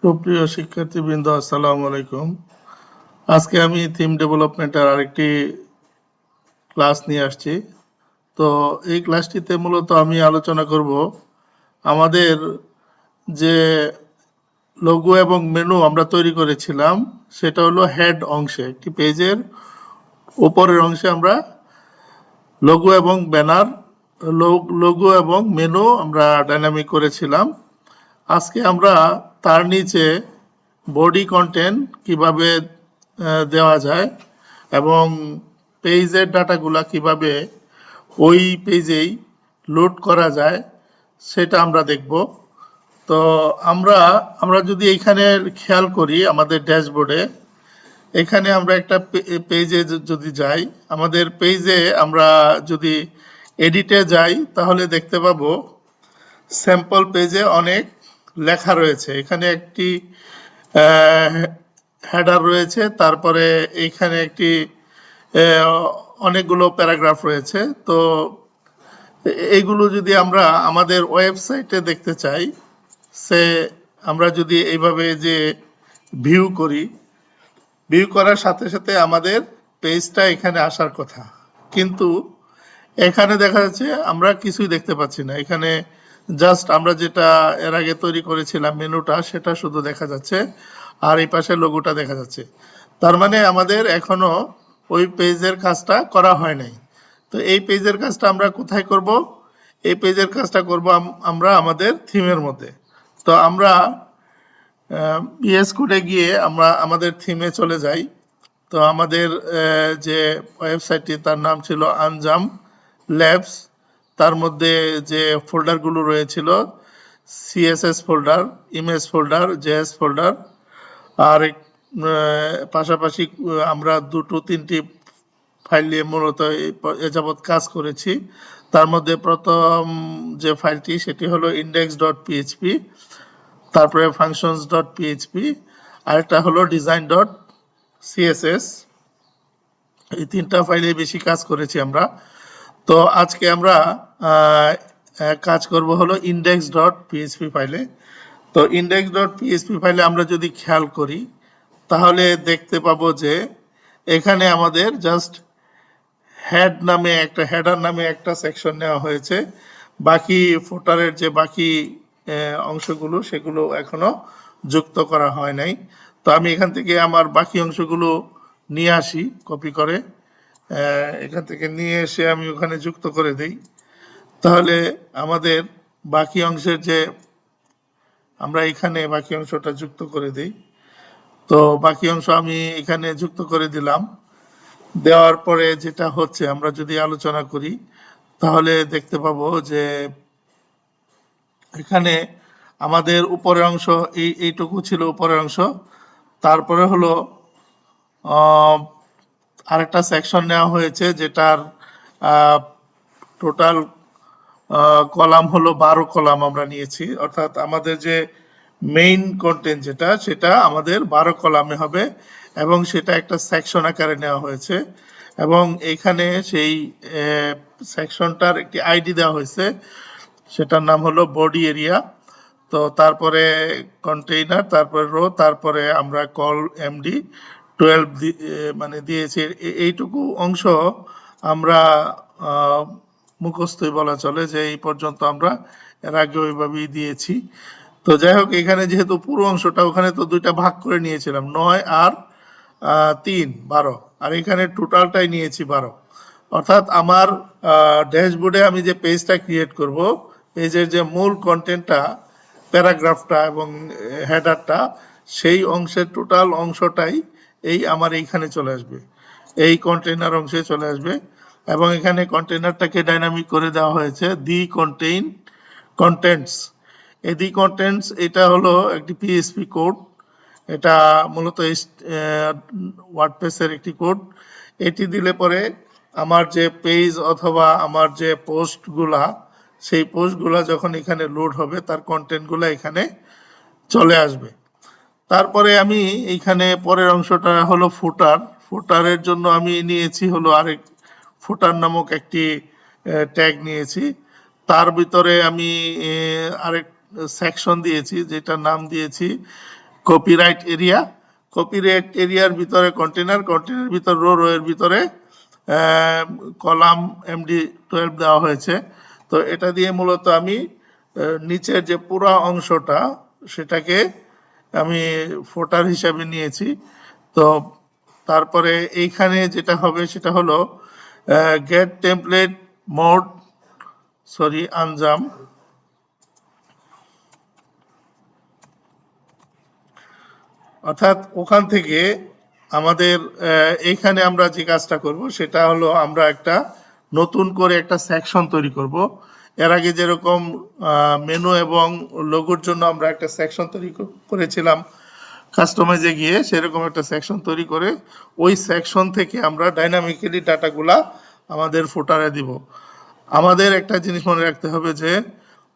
সুপ্রিয় শিক্ষার্থীবৃন্দ, আসসালামু আলাইকুম। আজকে আমি থিম ডেভেলপমেন্টের আরেকটি ক্লাস নিয়ে আসছি। তো এই ক্লাসটিতে মূলত আমি আলোচনা করব আমাদের যে লোগো এবং মেনু আমরা তৈরি করেছিলাম, সেটা হলো হেড অংশে, একটি পেজের উপরের অংশে আমরা লোগো এবং ব্যানার, লোগো এবং মেনু আমরা ডাইনামিক করেছিলাম। আজকে আমরা তার নিচে বডি কন্টেন্ট কিভাবে দেওয়া যায় এবং পেজের ডাটাগুলা কিভাবে ওই পেজেই লোড করা যায় সেটা আমরা দেখব। তো আমরা আমরা যদি এইখানে খেয়াল করি আমাদের ড্যাশবোর্ডে, এখানে আমরা একটা পেজে যদি যাই, আমাদের পেজে আমরা যদি এডিটে যাই তাহলে দেখতে পাবো স্যাম্পল পেজে অনেক লেখা রয়েছে। এখানে একটি হেডার রয়েছে, তারপরে এইখানে একটি অনেকগুলো প্যারাগ্রাফ রয়েছে। তো এইগুলো যদি আমরা আমাদের ওয়েবসাইটে দেখতে চাই, সে আমরা যদি এইভাবে যে ভিউ করি, ভিউ করার সাথে সাথে আমাদের পেজটা এখানে আসার কথা, কিন্তু এখানে দেখা যাচ্ছে আমরা কিছুই দেখতে পাচ্ছি না। এখানে জাস্ট আমরা যেটা এর আগে তৈরি করেছিলাম মেনুটা, সেটা শুধু দেখা যাচ্ছে, আর এই পাশে লোগোটা দেখা যাচ্ছে। তার মানে আমাদের এখনো ওই পেজের কাজটা করা হয় নাই। তো এই পেজের কাজটা আমরা কোথায় করব? এই পেজের কাজটা করব আমরা আমাদের থিমের মধ্যে। তো আমরা পিএস কোডে গিয়ে আমরা আমাদের থিমে চলে যাই। তো আমাদের যে ওয়েবসাইটটি, তার নাম ছিল আনজাম ল্যাবস। তার মধ্যে যে ফোল্ডারগুলো রয়েছিল, CSS folder, image folder, JS folder, আর পাশাপাশি আমরা দুটো তিনটি ফাইল নিয়ে মূলত এ যাবৎ কাজ করেছি। তার মধ্যে প্রথম যে ফাইলটি সেটি হলো index.php, তারপরে functions.php, আরেকটা হলো design.css। এই তিনটা ফাইলে বেশি কাজ করেছি আমরা। তো আজকে আমরা কাজ করব হলো index.php ফাইলে। তো index.php ফাইলে আমরা যদি খেয়াল করি তাহলে দেখতে পাবো যে এখানে আমাদের জাস্ট হেডার নামে একটা সেকশন নেওয়া হয়েছে। বাকি ফুটারের যে বাকি অংশগুলো, সেগুলো এখনো যুক্ত করা হয় নাই। তো আমি এখান থেকে আমার বাকি অংশগুলো নিয়ে আসি কপি করে, এখান থেকে নিয়ে এসে আমি ওখানে যুক্ত করে দেই। তাহলে আমাদের বাকি অংশের যে আমরা এখানে বাকি অংশটা যুক্ত করে দিই। তো বাকি অংশ আমি এখানে যুক্ত করে দিলাম। দেওয়ার পরে যেটা হচ্ছে, আমরা যদি আলোচনা করি তাহলে দেখতে পাবো যে এখানে আমাদের উপরের অংশ এইটুকু ছিল উপরের অংশ। তারপরে হলো আরেকটা সেকশন নেওয়া হয়েছে যেটার টোটাল কলাম হলো 12 কলাম আমরা নিয়েছি, অর্থাৎ আমাদের যে মেইন কন্টেন্ট যেটা, সেটা আমাদের 12 কলামে হবে এবং সেটা একটা সেকশন আকারে নেওয়া হয়েছে। এবং এখানে সেই সেকশনটার একটি আইডি দেওয়া হয়েছে, সেটার নাম হলো বডি এরিয়া। তো তারপরে কন্টেইনার, তারপরে রো, তারপরে আমরা কল এমডি 12 মানে দিয়েছি। এইটুকু অংশ আমরা মুখস্থই বলা চলে, যে এই পর্যন্ত আমরা এর আগে ওইভাবেই দিয়েছি। তো যাই হোক, এখানে যেহেতু পুরো অংশটা, ওখানে তো দুইটা ভাগ করে নিয়েছিলাম, 9 আর 3, 12, আর এখানে টোটালটাই নিয়েছি 12। অর্থাৎ আমার ড্যাশবোর্ডে আমি যে পেজটা ক্রিয়েট করব, পেজের যে মূল কন্টেন্টটা, প্যারাগ্রাফটা এবং হেডারটা, সেই অংশের টোটাল অংশটাই আমার এইখানে চলে আসবে, এই কন্টেইনার অংশে চলে আসবে। এবং এখানে কন্টেইনারটাকে ডাইনামিক করে দেওয়া হয়েছে দি কন্টেন্টস। এই দি কন্টেন্টস এটা হলো একটি পিএইচপি কোড। এটা মূলত ওয়ার্ডপ্রেসের একটি কোড। এটি দিলে পরে আমার যে পেজ অথবা আমার যে পোস্টগুলা, সেই পোস্টগুলা যখন এখানে লোড হবে, তার কন্টেন্টগুলো এখানে চলে আসবে। তারপরে আমি এইখানে পরের অংশটা হলো ফুটারের জন্য আমি নিয়েছি হলো আরেক ফুটার নামক একটি ট্যাগ নিয়েছি। তার ভিতরে আমি আরেক সেকশন দিয়েছি, যেটার নাম দিয়েছি কপিরাইট এরিয়া, কপিরাইট এরিয়ার ভিতরে কন্টেনার, কন্টেনারের ভিতর রো এর ভিতরে কলাম MD12 দেওয়া হয়েছে। তো এটা দিয়ে মূলত আমি নিচের যে পুরো অংশটা সেটাকে আমি ফোটার হিসাবে নিয়েছি। তো তারপরে এইখানে যেটা হবে সেটা হলো গেট টেমপ্লেট মোড আনজাম, অর্থাৎ ওখান থেকে আমাদের এইখানে আমরা যে কাজটা করব সেটা হলো আমরা একটা নতুন করে একটা সেকশন তৈরি করব। এর আগে যেরকম মেনু এবং লোগোর জন্য আমরা একটা সেকশন তৈরি করেছিলাম কাস্টমাইজে গিয়ে, সেরকম একটা সেকশন তৈরি করে ওই সেকশন থেকে আমরা ডাইনামিক্যালি ডাটাগুলা আমাদের ফুটারে দিব। আমাদের একটা জিনিস মনে রাখতে হবে যে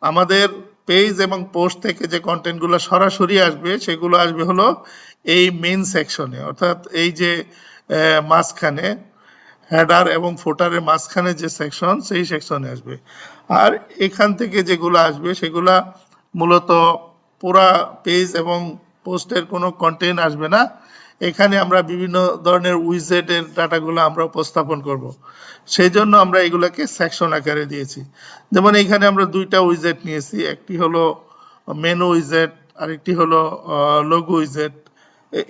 আমাদের পেজ এবং পোস্ট থেকে যে কন্টেন্টগুলো সরাসরি আসবে সেগুলো আসবে হলো এই মেইন সেকশনে, অর্থাৎ এই যে মাঝখানে হেডার এবং ফুটারের মাঝখানে যে সেকশন সেই সেকশনে আসবে। আর এখান থেকে যেগুলো আসবে সেগুলা মূলত পুরা পেজ এবং পোস্টের কোনো কন্টেন্ট আসবে না। এখানে আমরা বিভিন্ন ধরনের উইজেটের ডাটাগুলো আমরা উপস্থাপন করব। সেই জন্য আমরা এগুলোকে সেকশন আকারে দিয়েছি। যেমন এখানে আমরা দুইটা উইজেট নিয়েছি, একটি হলো মেনু উইজেট, আরেকটি হলো লোগো উইজেট।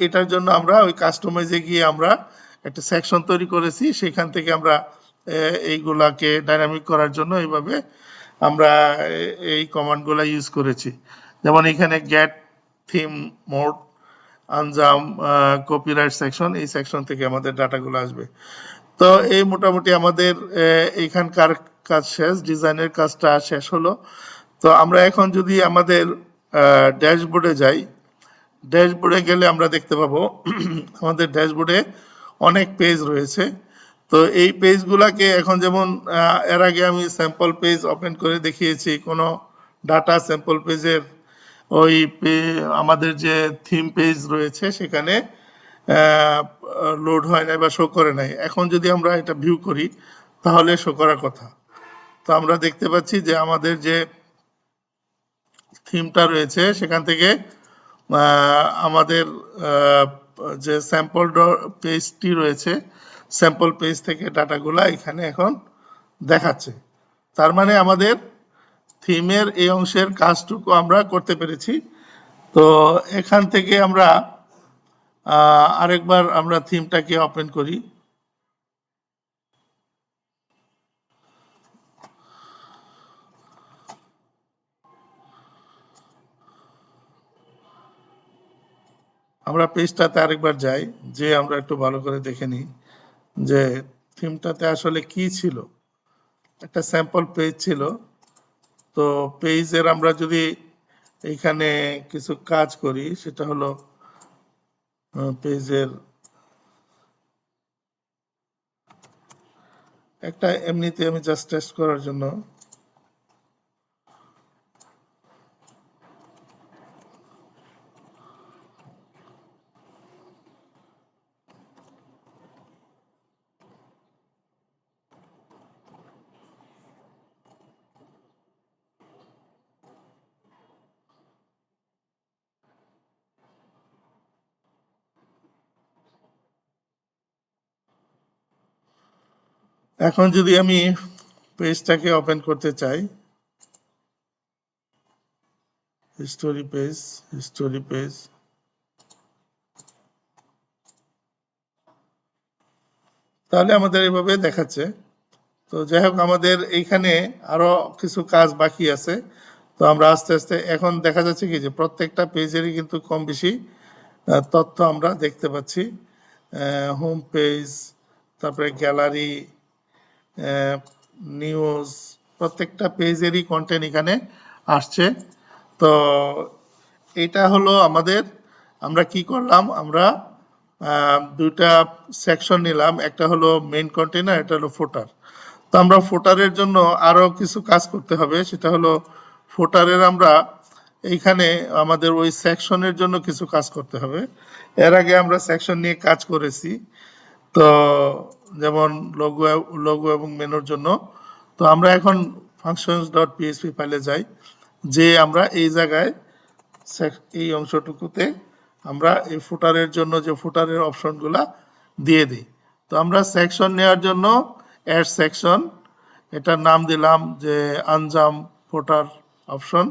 এটার জন্য আমরা ওই কাস্টমাইজে গিয়ে আমরা একটা সেকশন তৈরি করেছি, সেখান থেকে আমরা এইগুলাকে ডাইনামিক করার জন্য এইভাবে আমরা এই কমান্ডগুলো ইউজ করেছি। যেমন এখানে গেট থিম মোড আনজাম কপিরাইট সেকশন, এই সেকশন থেকে আমাদের ডাটাগুলো আসবে। তো এই মোটামুটি আমাদের এইখানকার কাজ শেষ, ডিজাইনের কাজটা শেষ হলো। তো আমরা এখন যদি আমাদের ড্যাশবোর্ডে যাই, ড্যাশবোর্ডে গেলে আমরা দেখতে পাবো আমাদের ড্যাশবোর্ডে অনেক পেজ রয়েছে। তো এই পেজগুলাকে এখন যেমন এর আগে আমি স্যাম্পল পেজ ওপেন করে দেখিয়েছি, কোনো ডাটা স্যাম্পল পেজের ওই আমাদের যে থিম পেজ রয়েছে সেখানে লোড হয় নাই বা শো করে নাই। এখন যদি আমরা এটা ভিউ করি তাহলে শো করার কথা। তো আমরা দেখতে পাচ্ছি যে আমাদের যে থিমটা রয়েছে সেখান থেকে আমাদের যে স্যাম্পল পেজটি রয়েছে, স্যাম্পল পেজ থেকে ডাটাগুলা এখানে এখন দেখাচ্ছে। তার মানে আমাদের থিমের এই অংশের কাজটুকু আমরা করতে পেরেছি। তো এখান থেকে আমরা আরেকবার আমরা থিমটাকে ওপেন করি। আমরা পেজটাতে আরেকবার যাই, যে আমরা একটু ভালো করে দেখে নিই যে থিমটাতে আসলে কি ছিল। একটা স্যাম্পল পেজ ছিল। তো পেজের আমরা যদি এইখানে কিছু কাজ করি সেটা হলো পেজের একটা এমনিতে আমি জাস্ট টেস্ট করার জন্য এখন যদি আমি পেজটাকে ওপেন করতে চাই, হিস্টোরি পেজ, তাহলে আমাদের এভাবে দেখাচ্ছে। তো যাই হোক, আমাদের এইখানে আরো কিছু কাজ বাকি আছে। তো আমরা আস্তে আস্তে এখন দেখা যাচ্ছে কি যে প্রত্যেকটা পেজেরই কিন্তু কম বেশি তথ্য আমরা দেখতে পাচ্ছি। হোম পেজ, তারপরে গ্যালারি, নিউজ, প্রত্যেকটা পেজেরই কন্টেন্ট এখানে আসছে। তো এটা হলো আমাদের, আমরা কি করলাম, আমরা দুইটা সেকশন নিলাম, একটা হলো মেইন কন্টেনার, এটা হলো ফুটার। তো আমরা ফুটারের জন্য আরো কিছু কাজ করতে হবে, সেটা হলো ফুটারের আমরা এইখানে আমাদের ওই সেকশনের জন্য কিছু কাজ করতে হবে। এর আগে আমরা সেকশন নিয়ে কাজ করেছি, তো যেমন লোগো এবং মেনুর জন্য। তো আমরা এখন functions.php ফাইলে যাই, যে আমরা এই জায়গায় এই অংশটুকুতে আমরা এই ফুটারের জন্য যে ফুটারের অপশনগুলা দিয়ে দিই। তো আমরা সেকশন নেওয়ার জন্য অ্যাড সেকশন, এটার নাম দিলাম যে আনজাম ফুটার অপশন।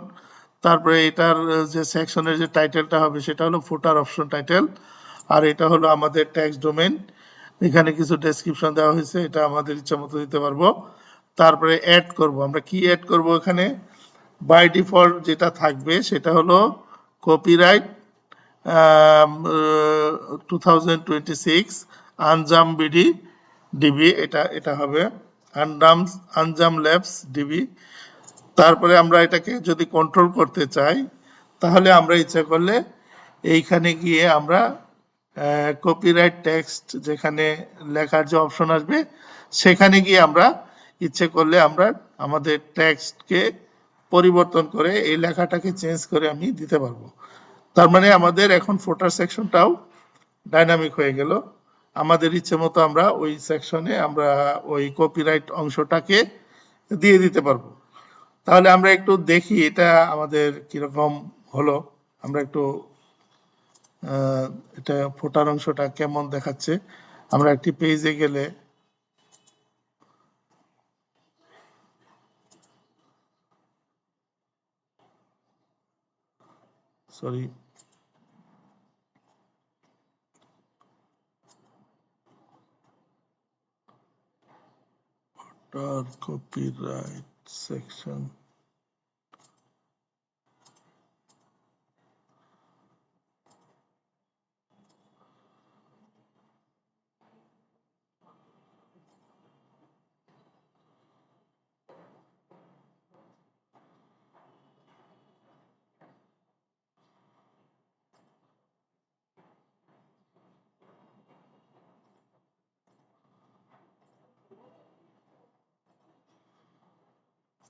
তারপরে এটার যে সেকশনের যে টাইটেলটা হবে সেটা হলো ফুটার অপশন টাইটেল, আর এটা হলো আমাদের ট্যাক্স ডোমেন। এখানে কিছু ডেসক্রিপশন দেওয়া হয়েছে, এটা আমাদের ইচ্ছা মতো দিতে পারবো। তারপরে অ্যাড করব, আমরা কি অ্যাড করব এখানে? বাই ডিফল্ট যেটা থাকবে সেটা হলো কপিরাইট 2026 আনজাম বিডি ডিবি, এটা হবে আনজাম ল্যাবস ডিবি। তারপরে আমরা এটাকে যদি কন্ট্রোল করতে চাই তাহলে আমরা ইচ্ছা করলে এইখানে গিয়ে আমরা কপিরাইট টেক্সট যেখানে লেখার যে অপশন আসবে সেখানে গিয়ে আমরা ইচ্ছে করলে আমরা আমাদের টেক্সটকে পরিবর্তন করে এই লেখাটাকে চেঞ্জ করে আমি দিতে পারবো। তার মানে আমাদের এখন ফোটার সেকশনটাও ডাইনামিক হয়ে গেল। আমাদের ইচ্ছে মতো আমরা ওই সেকশনে আমরা ওই কপিরাইট অংশটাকে দিয়ে দিতে পারবো। তাহলে আমরা একটু দেখি এটা আমাদের কিরকম হলো। আমরা একটু এটা ফোটার অংশটা কেমন দেখাচ্ছে। আমরা একটি পেজে গেলে সরি copyright section,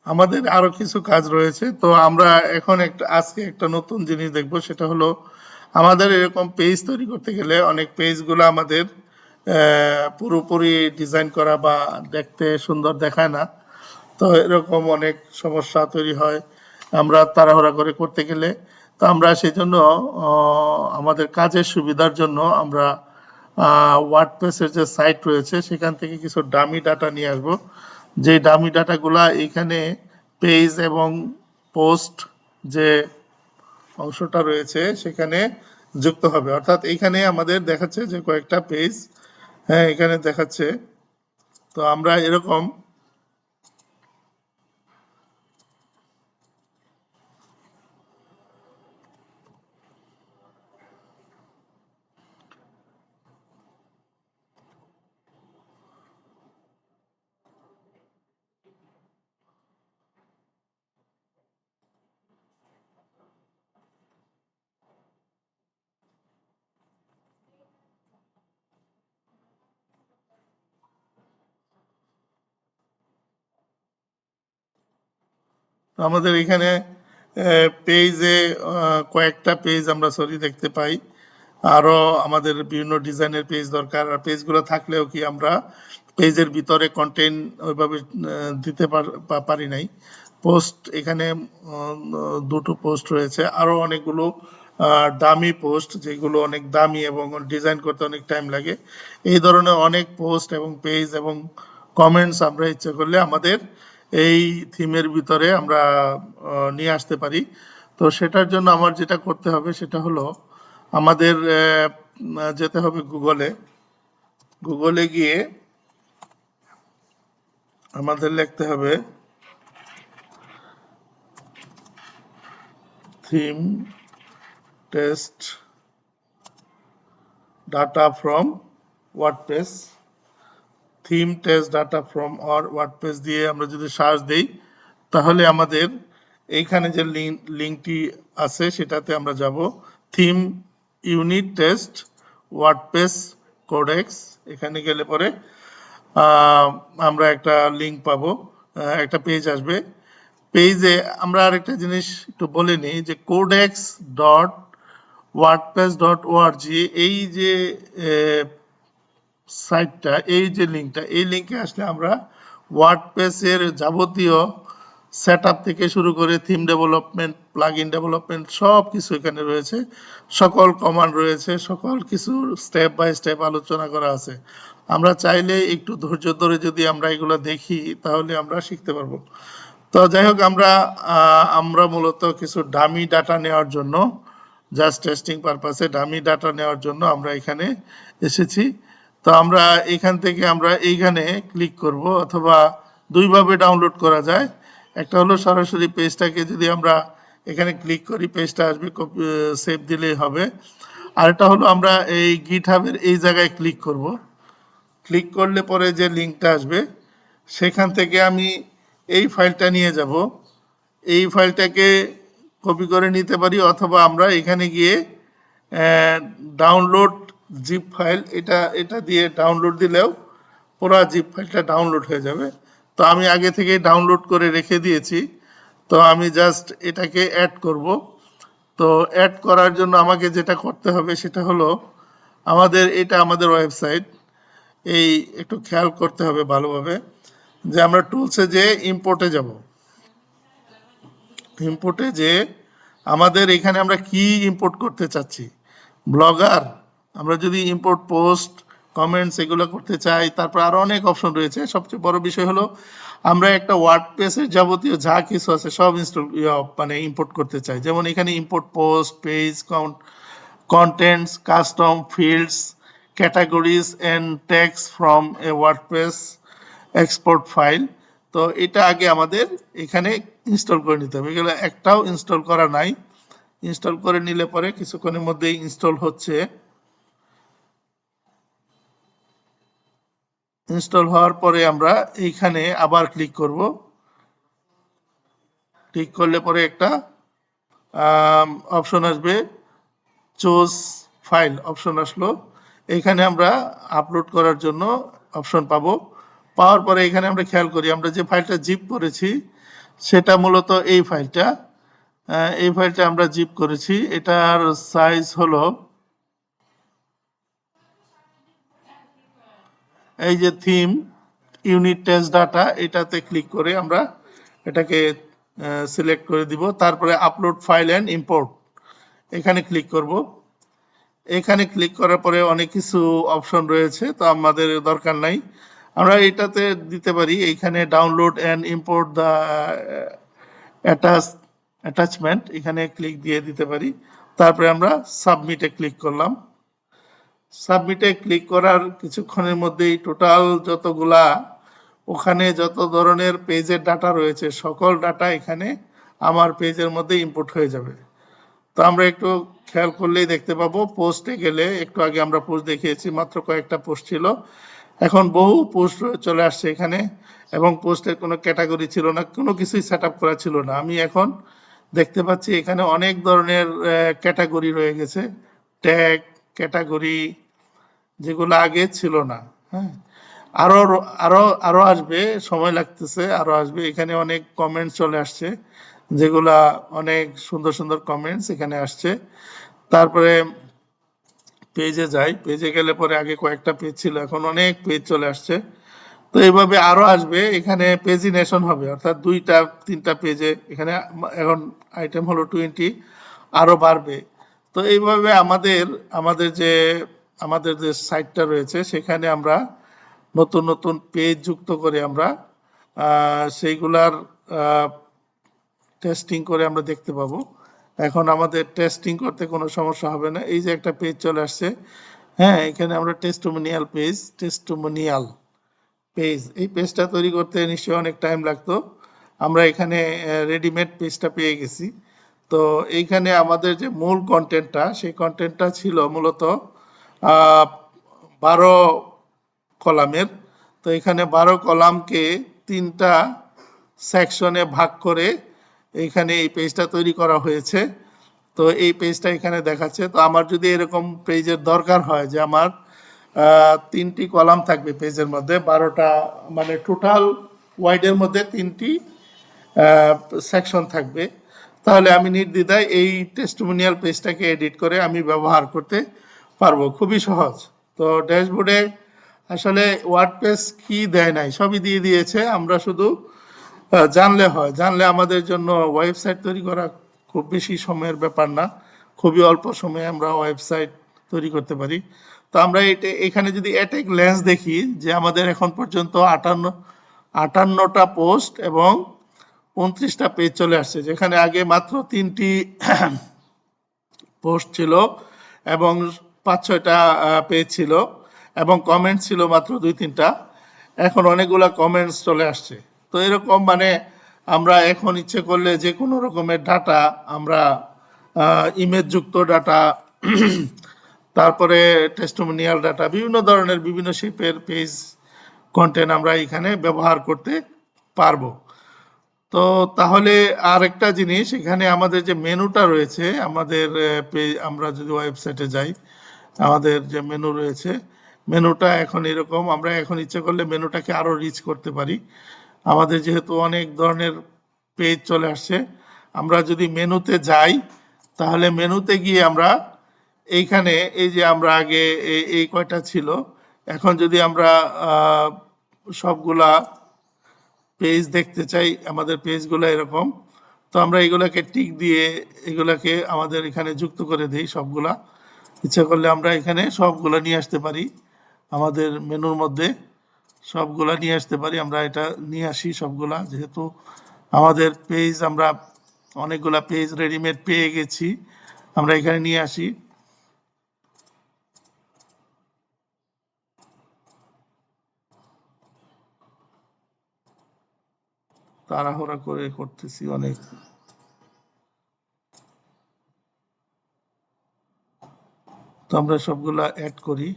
আমাদের আরো কিছু কাজ রয়েছে। তো আমরা এখন আজকে একটা নতুন জিনিস দেখব, সেটা হলো আমাদের এরকম পেজ তৈরি করতে গেলে অনেক পেজগুলো আমাদের পুরোপুরি ডিজাইন করা বা দেখতে সুন্দর দেখায় না। তো এরকম অনেক সমস্যা তৈরি হয় আমরা তাড়াহুড়া করে করতে গেলে। তো আমরা সেই জন্য আমাদের কাজের সুবিধার জন্য আমরা ওয়ার্ডপ্রেসের যে সাইট রয়েছে সেখান থেকে কিছু ডামি ডাটা নিয়ে আসবো। যে ডামি ডাটাগুলা এখানে পেজ এবং পোস্ট যে অংশটা রয়েছে সেখানে যুক্ত হবে। অর্থাৎ এইখানে আমাদের দেখাচ্ছে যে কয়েকটা পেজ, হ্যাঁ এখানে দেখাচ্ছে। তো আমরা এরকম আমাদের এখানে পেজে কয়েকটা পেজ আমরা দেখতে পাই। আরও আমাদের বিভিন্ন ডিজাইনের পেজ দরকার, আর পেজগুলো থাকলেও কি আমরা পেজের ভিতরে কন্টেন্ট ওইভাবে দিতে পারি নাই। পোস্ট এখানে দুটো পোস্ট রয়েছে, আরও অনেকগুলো দামি পোস্ট যেগুলো অনেক দামি এবং ডিজাইন করতে অনেক টাইম লাগে। এই ধরনের অনেক পোস্ট এবং পেজ এবং কমেন্টস আমরা ইচ্ছে করলে আমাদের এই থিমের ভিতরে আমরা নিয়ে আসতে পারি। তো সেটার জন্য আমার যেটা করতে হবে সেটা হলো আমাদের যেতে হবে গুগলে গিয়ে আমাদের লিখতে হবে theme test data from WordPress. Theme test data from WordPress দিয়ে আমরা যদি সার্চ দিই তাহলে আমাদের এইখানে যে লিঙ্কটি আছে সেটাতে আমরা যাব। Theme unit test WordPress codex, এখানে গেলে পরে আমরা একটা লিঙ্ক পাবো, একটা পেজ আসবে। পেজে আমরা আরেকটা জিনিস একটু বলে নিই যে codex dot WordPress dot ORG, এই যে সাইটটা, এই যে লিঙ্কটা, এই লিঙ্কে আসলে আমরা ওয়ার্ডপ্রেসের যাবতীয় সেটআপ থেকে শুরু করে থিম ডেভেলপমেন্ট, প্লাগইন ডেভেলপমেন্ট সব কিছু এখানে রয়েছে। সকল কমান্ড রয়েছে, সকল কিছু স্টেপ বাই স্টেপ আলোচনা করা আছে। আমরা চাইলে একটু ধৈর্য ধরে যদি আমরা এগুলো দেখি তাহলে আমরা শিখতে পারবো। তো যাই হোক, আমরা মূলত কিছু ডামি ডাটা নেওয়ার জন্য, জাস্ট টেস্টিং পারপাসে ডামি ডাটা নেওয়ার জন্য আমরা এখানে এসেছি। তো আমরা এখান থেকে আমরা এইখানে ক্লিক করব, অথবা দুইভাবে ডাউনলোড করা যায়। একটা হলো সরাসরি পেজটাকে যদি আমরা এখানে ক্লিক করি, পেজটা আসবে, সেভ দিলেই হবে। আরেকটা হলো আমরা এই গিটহাবের এই জায়গায় ক্লিক করব। ক্লিক করলে পরে যে লিঙ্কটা আসবে সেখান থেকে আমি এই ফাইলটা নিয়ে যাব। এই ফাইলটাকে কপি করে নিতে পারি, অথবা আমরা এখানে গিয়ে ডাউনলোড জিপ ফাইল, এটা দিয়ে ডাউনলোড দিলেও পুরো জিপ ফাইলটা ডাউনলোড হয়ে যাবে। তো আমি আগে থেকে ডাউনলোড করে রেখে দিয়েছি। তো আমি জাস্ট এটাকে অ্যাড করব। তো অ্যাড করার জন্য আমাকে যেটা করতে হবে সেটা হলো, এটা আমাদের ওয়েবসাইট। এই একটু খেয়াল করতে হবে ভালোভাবে যে আমরা টুলসে যে ইম্পোর্টে যাব। ইম্পোর্টে যে আমাদের এখানে আমরা কি ইম্পোর্ট করতে চাচ্ছি, ব্লগার, আমরা যদি ইম্পোর্ট পোস্ট, কমেন্টস এগুলো করতে চাই, তারপর আরও অনেক অপশন রয়েছে। সবচেয়ে বড় বিষয় হলো আমরা একটা ওয়ার্ডপ্রেসের যাবতীয় যা কিছু আছে সব ইম্পোর্ট করতে চাই। যেমন এখানে import post, page, contents, custom fields, categories and text from a WordPress export file. তো এটা আগে আমাদের এখানে ইনস্টল করে নিতে হবে। এগুলো একটাও ইনস্টল করা নাই। ইনস্টল করে নিলে পরে কিছুক্ষণের মধ্যেই ইনস্টল হচ্ছে। ইনস্টল হওয়ার পরে আমরা এইখানে আবার ক্লিক করব। ক্লিক করলে পরে একটা অপশন আসবে, চুজ ফাইল অপশন আসলো। এখানে আমরা আপলোড করার জন্য অপশন পাবো। পাওয়ার পরে এখানে আমরা খেয়াল করি, আমরা যে ফাইলটা জিপ করেছি সেটা মূলত এই ফাইলটা। এই ফাইলটা আমরা জিপ করেছি। এটার সাইজ হলো, এই যে থিম ইউনিট টেস্ট ডাটা, এটাতে ক্লিক করে আমরা এটাকে সিলেক্ট করে দিব। তারপরে আপলোড ফাইল অ্যান্ড ইম্পোর্ট, এখানে ক্লিক করব। এখানে ক্লিক করার পরে অনেক কিছু অপশন রয়েছে, তো আমাদের দরকার নাই। আমরা এটাতে দিতে পারি, এইখানে download and import the attachment, এখানে ক্লিক দিয়ে দিতে পারি। তারপরে আমরা সাবমিটে ক্লিক করলাম। সাবমিটে ক্লিক করার কিছুক্ষণের মধ্যেই টোটাল যতগুলা ওখানে যত ধরনের পেজের ডাটা রয়েছে সকল ডাটা এখানে আমার পেজের মধ্যে ইম্পোর্ট হয়ে যাবে। তো আমরা একটু খেয়াল করলেই দেখতে পাবো, পোস্টে গেলে একটু আগে আমরা পোস্ট দেখিয়েছি, মাত্র কয়েকটা পোস্ট ছিল, এখন বহু পোস্ট চলে আসছে এখানে। এবং পোস্টের কোনো ক্যাটাগরি ছিল না, কোনো কিছুই সেট আপ করা ছিল না। আমি এখন দেখতে পাচ্ছি এখানে অনেক ধরনের ক্যাটাগরি রয়ে গেছে, ট্যাগ, ক্যাটাগরি, যেগুলো আগে ছিল না। হ্যাঁ, আরো আরো আরো আসবে, সময় লাগতেছে, আরো আসবে। এখানে অনেক কমেন্টস চলে আসছে, যেগুলা অনেক সুন্দর সুন্দর কমেন্টস এখানে আসছে। তারপরে পেজে যাই, পেজে গেলে পরে আগে কয়েকটা পেজ ছিল, এখন অনেক পেজ চলে আসছে। তো এইভাবে আরো আসবে। এখানে পেজিনেশন হবে, অর্থাৎ 2-3টা পেজে, এখানে এখন আইটেম হলো 20, আরো বাড়বে। তো এইভাবে আমাদের যে সাইটটা রয়েছে সেখানে আমরা নতুন নতুন পেজ যুক্ত করে আমরা সেইগুলার টেস্টিং করে আমরা দেখতে পাবো। এখন আমাদের টেস্টিং করতে কোনো সমস্যা হবে না। এই যে একটা পেজ চলে আসছে, হ্যাঁ, এখানে আমরা টেস্টিমোনিয়াল পেজ, এই পেজটা তৈরি করতে নিশ্চয়ই অনেক টাইম লাগতো। আমরা এখানে রেডিমেড পেজটা পেয়ে গেছি। তো এইখানে আমাদের যে মূল কন্টেন্টটা, সেই কন্টেন্টটা ছিল মূলত 12 কলামের। তো এখানে 12 কলামকে 3টা সেকশনে ভাগ করে এইখানে এই পেজটা তৈরি করা হয়েছে। তো এই পেজটা এখানে দেখাচ্ছে। তো আমার যদি এরকম পেজের দরকার হয় যে আমার 3টি কলাম থাকবে পেজের মধ্যে, 12টা, মানে টোটাল ওয়াইডের মধ্যে 3টি সেকশন থাকবে, তাহলে আমি নির্দ্বিধায় এই টেস্টিমোনিয়াল পেজটাকে এডিট করে আমি ব্যবহার করতে পারবো, খুবই সহজ। তো ড্যাশবোর্ডে আসলে ওয়ার্ডপ্রেস কি দেয় নাই, সবই দিয়ে দিয়েছে। আমরা শুধু জানলে হয়, জানলে আমাদের জন্য ওয়েবসাইট তৈরি করা খুব বেশি সময়ের ব্যাপার না, খুবই অল্প সময়ে আমরা ওয়েবসাইট তৈরি করতে পারি। তো আমরা এখানে যদি অ্যাটাক লেন্স দেখি যে আমাদের এখন পর্যন্ত 58টা পোস্ট এবং 29টা পেজ চলে আসছে, যেখানে আগে মাত্র 3টি পোস্ট ছিল এবং 5-6টা পেজ ছিল এবং কমেন্ট ছিল মাত্র 2-3টা। এখন অনেকগুলা কমেন্টস চলে আসছে। তো এরকম মানে আমরা এখন ইচ্ছে করলে যে কোনো রকমের ডাটা আমরা ইমেজ যুক্ত ডাটা, তারপরে টেস্টিমোনিয়াল ডাটা, বিভিন্ন ধরনের বিভিন্ন শেপের পেজ কন্টেন্ট আমরা এখানে ব্যবহার করতে পারবো। তো তাহলে আরেকটা জিনিস, এখানে আমাদের যে মেনুটা রয়েছে আমাদের আমরা যদি ওয়েবসাইটে যাই, আমাদের যে মেনু রয়েছে, মেনুটা এখন এরকম। আমরা এখন ইচ্ছে করলে মেনুটাকে আরো রিচ করতে পারি। আমাদের যেহেতু অনেক ধরনের পেজ চলে আসছে, আমরা যদি মেনুতে যাই তাহলে মেনুতে গিয়ে আমরা এইখানে এই যে আমরা আগে এই কয়টা ছিল, এখন যদি আমরা সবগুলা পেজ দেখতে চাই, আমাদের পেজগুলো এরকম, তো আমরা এগুলাকে টিক দিয়ে এগুলাকে আমাদের এখানে যুক্ত করে দিই সবগুলা। ইচ্ছা করলে আমরা এখানে সবগুলা নিয়ে আসতে পারি, আমাদের মেনুর মধ্যে সবগুলা নিয়ে আসতে পারি। আমরা এটা নিয়ে আসি সবগুলা, যেহেতু আমাদের পেজ আমরা অনেকগুলা পেজ রেডিমেড পেয়ে গেছি, আমরা এখানে নিয়ে আসি। তাড়াহুড়া করে করতেছি অনেক। তো আমরা সবগুলা অ্যাড করি,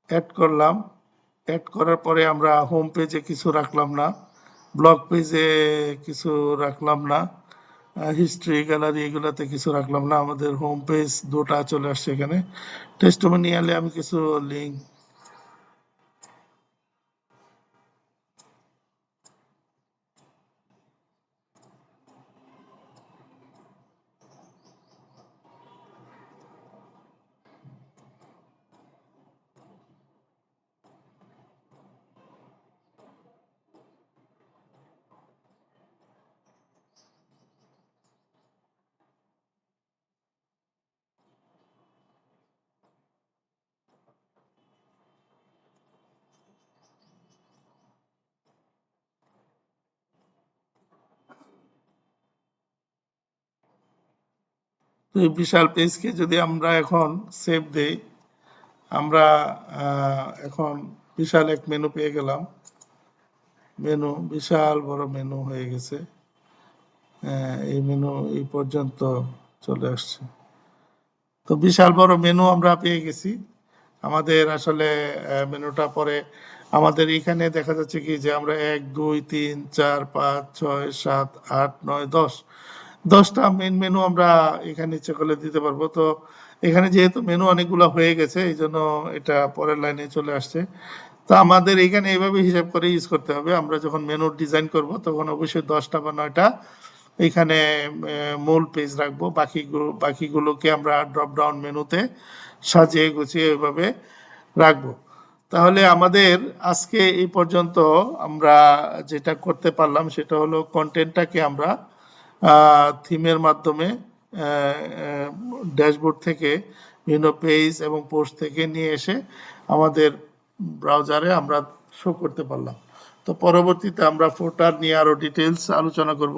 অ্যাড করলাম। অ্যাড করার পরে আমরা হোম পেজে কিছু রাখলাম না, ব্লগ পেজে কিছু রাখলাম না, হিস্ট্রি গ্যালারি এগুলাতে কিছু রাখলাম না। আমাদের হোম পেজ দুটা চলে আসছে এখানে। টেস্টিমোনিয়ালে আমি কিছু লিঙ্ক, তো এই বিশাল পেজকে যদি আমরা এখন সেভ দেই, আমরা এখন বিশাল এক মেনু পেয়ে গেলাম। মেনু বিশাল বড় মেনু হয়ে গেছে। এই মেনু এই পর্যন্ত চলে আসছে। তো বিশাল বড় মেনু আমরা পেয়ে গেছি। আমাদের আসলে মেনুটা পরে আমাদের এখানে দেখা যাচ্ছে কি যে আমরা 1 2 3 4 5 6 7 8 9 10 10টা মেন মেনু আমরা এখানে ইচ্ছে করলে দিতে পারবো। তো এখানে যেহেতু মেনু অনেকগুলো হয়ে গেছে, এই জন্য এটা পরের লাইনে চলে আসছে। তো আমাদের এখানে এইভাবে হিসাব করে ইউজ করতে হবে। আমরা যখন মেনু ডিজাইন করব তখন অবশ্যই 10টা বা 9টা এখানে মূল পেজ রাখবো, বাকিগুলোকে আমরা ড্রপ ডাউন মেনুতে সাজিয়ে গুছিয়ে এভাবে রাখবো। তাহলে আমাদের আজকে এই পর্যন্ত আমরা যেটা করতে পারলাম সেটা হলো কন্টেন্টটাকে আমরা থিমের মাধ্যমে ড্যাশবোর্ড থেকে বিভিন্ন পেজ এবং পোস্ট থেকে নিয়ে এসে আমাদের ব্রাউজারে আমরা শো করতে পারলাম। তো পরবর্তীতে আমরা ফুটার নিয়ে আরো ডিটেলস আলোচনা করব,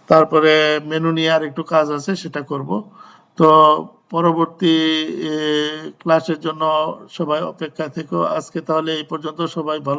তারপরে মেনু নিয়ে আর একটু কাজ আছে সেটা করব। তো পরবর্তী ক্লাসের জন্য সবাই অপেক্ষায় থেকো। আজকে তাহলে এই পর্যন্ত, সবাই ভালো